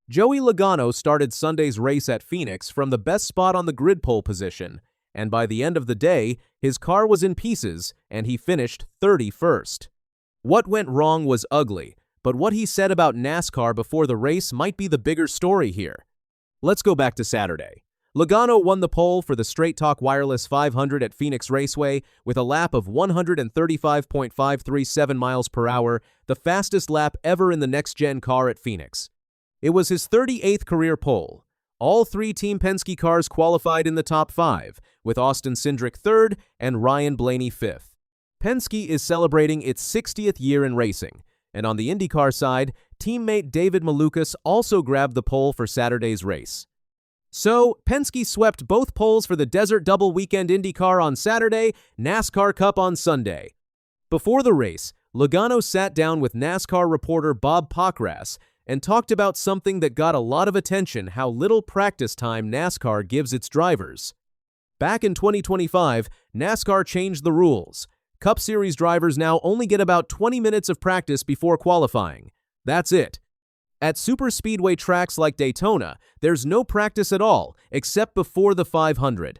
Joey Logano started Sunday's race at Phoenix from the best spot on the grid pole position, and by the end of the day, his car was in pieces and he finished 31st. What went wrong was ugly, but what he said about NASCAR before the race might be the bigger story here. Let's go back to Saturday. Logano won the pole for the Straight Talk Wireless 500 at Phoenix Raceway with a lap of 135.537 miles per hour, the fastest lap ever in the next-gen car at Phoenix. It was his 38th career pole. All three Team Penske cars qualified in the top five, with Austin Cindric third and Ryan Blaney fifth. Penske is celebrating its 60th year in racing, and on the IndyCar side, teammate David Malukas also grabbed the pole for Saturday's race. So, Penske swept both poles for the Desert Double Weekend IndyCar on Saturday, NASCAR Cup on Sunday. Before the race, Logano sat down with NASCAR reporter Bob Pockrass and talked about something that got a lot of attention: how little practice time NASCAR gives its drivers. Back in 2025, NASCAR changed the rules. Cup Series drivers now only get about 20 minutes of practice before qualifying. That's it. At superspeedway tracks like Daytona, there's no practice at all, except before the 500.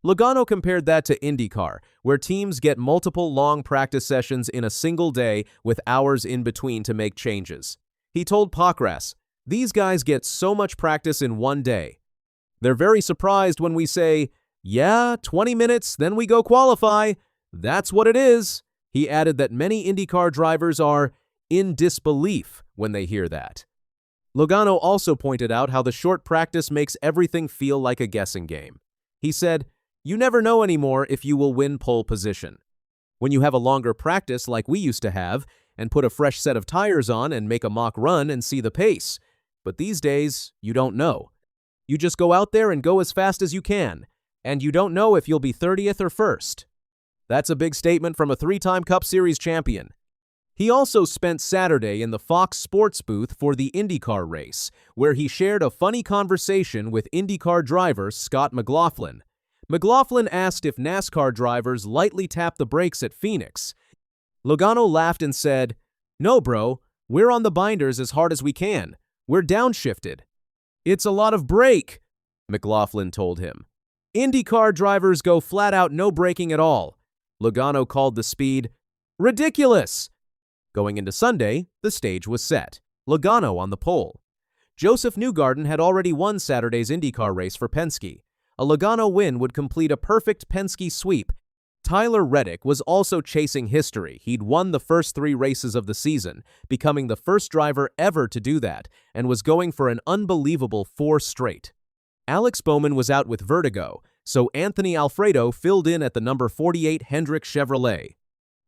Logano compared that to IndyCar, where teams get multiple long practice sessions in a single day with hours in between to make changes. He told Pockrass, "These guys get so much practice in one day. They're very surprised when we say, 'Yeah, 20 minutes, then we go qualify.' That's what it is." He added that many IndyCar drivers are in disbelief when they hear that. Logano also pointed out how the short practice makes everything feel like a guessing game. He said, "You never know anymore if you will win pole position. When you have a longer practice like we used to have, and put a fresh set of tires on and make a mock run and see the pace. But these days, you don't know. You just go out there and go as fast as you can, and you don't know if you'll be 30th or 1st. That's a big statement from a three-time Cup Series champion. He also spent Saturday in the Fox Sports booth for the IndyCar race, where he shared a funny conversation with IndyCar driver Scott McLaughlin. McLaughlin asked if NASCAR drivers lightly tap the brakes at Phoenix. Logano laughed and said, "No, bro, we're on the binders as hard as we can. We're downshifted." "It's a lot of brake," McLaughlin told him. "IndyCar drivers go flat out no braking at all." Logano called the speed ridiculous. Going into Sunday, the stage was set. Logano on the pole. Joseph Newgarden had already won Saturday's IndyCar race for Penske. A Logano win would complete a perfect Penske sweep. Tyler Reddick was also chasing history. He'd won the first three races of the season, becoming the first driver ever to do that, and was going for an unbelievable 4 straight. Alex Bowman was out with vertigo, so Anthony Alfredo filled in at the number 48 Hendrick Chevrolet.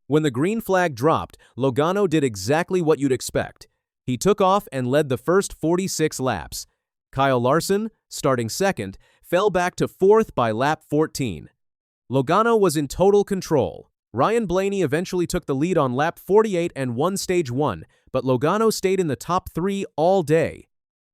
When the green flag dropped, Logano did exactly what you'd expect. He took off and led the first 46 laps. Kyle Larson, starting second, fell back to 4th by lap 14. Logano was in total control. Ryan Blaney eventually took the lead on lap 48 and won stage 1, but Logano stayed in the top 3 all day.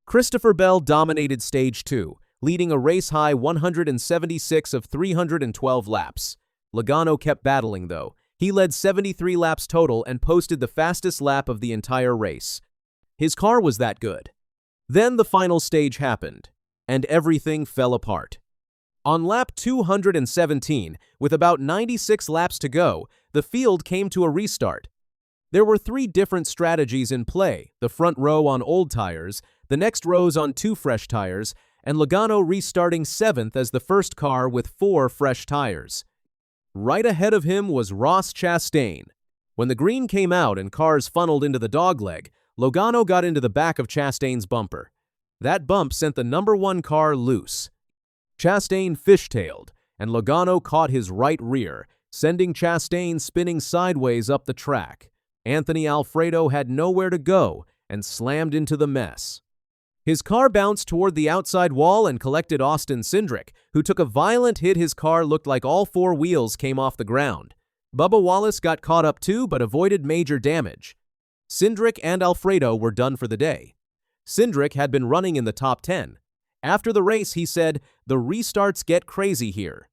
Christopher Bell dominated stage 2, leading a race-high 176 of 312 laps. Logano kept battling, though. He led 73 laps total and posted the fastest lap of the entire race. His car was that good. Then the final stage happened, and everything fell apart. On lap 217, with about 96 laps to go, the field came to a restart. There were 3 different strategies in play: the front row on old tires, the next rows on 2 fresh tires, and Logano restarting 7th as the first car with 4 fresh tires. Right ahead of him was Ross Chastain. When the green came out and cars funneled into the dogleg, Logano got into the back of Chastain's bumper. That bump sent the number 1 car loose. Chastain fishtailed, and Logano caught his right rear, sending Chastain spinning sideways up the track. Anthony Alfredo had nowhere to go and slammed into the mess. His car bounced toward the outside wall and collected Austin Cindric, who took a violent hit. His car looked like all 4 wheels came off the ground. Bubba Wallace got caught up too, but avoided major damage. Cindric and Alfredo were done for the day. Cindric had been running in the top 10. After the race, he said, "The restarts get crazy here.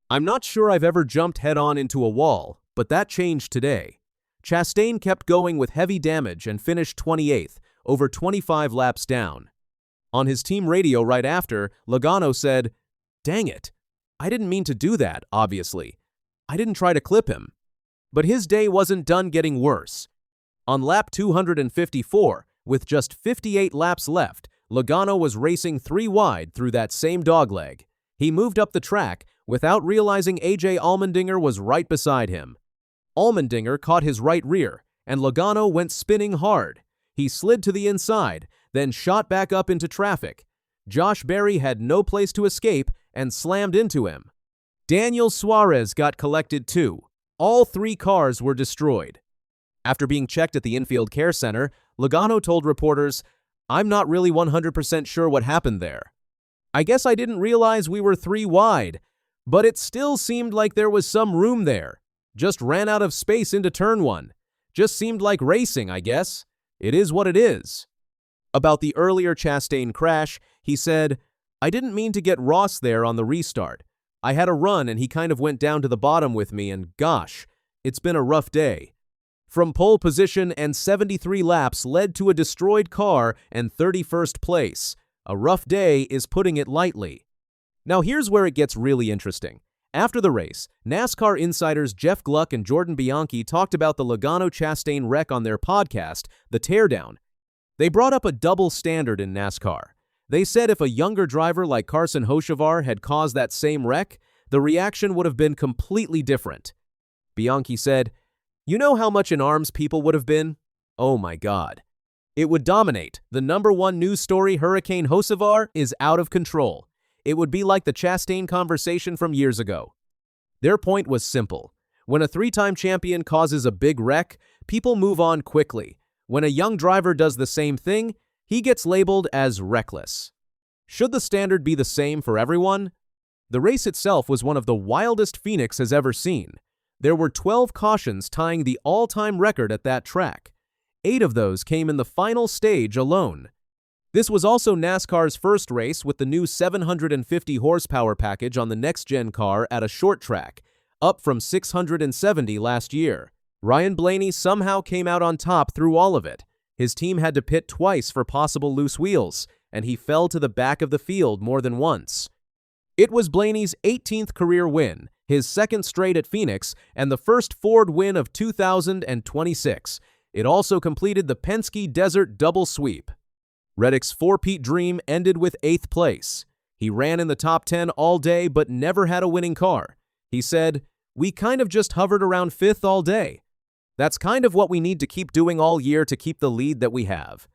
I'm not sure I've ever jumped head-on into a wall, but that changed today." Chastain kept going with heavy damage and finished 28th, over 25 laps down. On his team radio right after, Logano said, "Dang it. I didn't mean to do that, obviously. I didn't try to clip him." But his day wasn't done getting worse. On lap 254, with just 58 laps left, Logano was racing 3 wide through that same dogleg. He moved up the track without realizing AJ Allmendinger was right beside him. Allmendinger caught his right rear, and Logano went spinning hard. He slid to the inside, then shot back up into traffic. Josh Berry had no place to escape and slammed into him. Daniel Suárez got collected too. All 3 cars were destroyed. After being checked at the infield care center, Logano told reporters, "I'm not really 100% sure what happened there. I guess I didn't realize we were 3 wide, but it still seemed like there was some room there. Just ran out of space into turn 1. Just seemed like racing, I guess. It is what it is." About the earlier Chastain crash, he said, "I didn't mean to get Ross there on the restart. I had a run and he kind of went down to the bottom with me, and gosh, it's been a rough day." From pole position and 73 laps led to a destroyed car and 31st place. A rough day is putting it lightly. Now here's where it gets really interesting. After the race, NASCAR insiders Jeff Gluck and Jordan Bianchi talked about the Logano-Chastain wreck on their podcast, The Teardown. They brought up a double standard in NASCAR. They said if a younger driver like Carson Hocevar had caused that same wreck, the reaction would have been completely different. Bianchi said, "You know how much in arms people would have been? Oh my God. It would dominate. The #1 news story, Hurricane Hocevar, is out of control. It would be like the Chastain conversation from years ago." Their point was simple. When a 3-time champion causes a big wreck, people move on quickly. When a young driver does the same thing, he gets labeled as reckless. Should the standard be the same for everyone? The race itself was one of the wildest Phoenix has ever seen. There were 12 cautions tying the all-time record at that track. 8 of those came in the final stage alone. This was also NASCAR's first race with the new 750 horsepower package on the next-gen car at a short track, up from 670 last year. Ryan Blaney somehow came out on top through all of it. His team had to pit twice for possible loose wheels, and he fell to the back of the field more than once. It was Blaney's 18th career win, his 2nd straight at Phoenix, and the first Ford win of 2026. It also completed the Penske Desert double sweep. Reddick's 4-peat dream ended with 8th place. He ran in the top 10 all day but never had a winning car. He said, "We kind of just hovered around 5th all day. That's kind of what we need to keep doing all year to keep the lead that we have."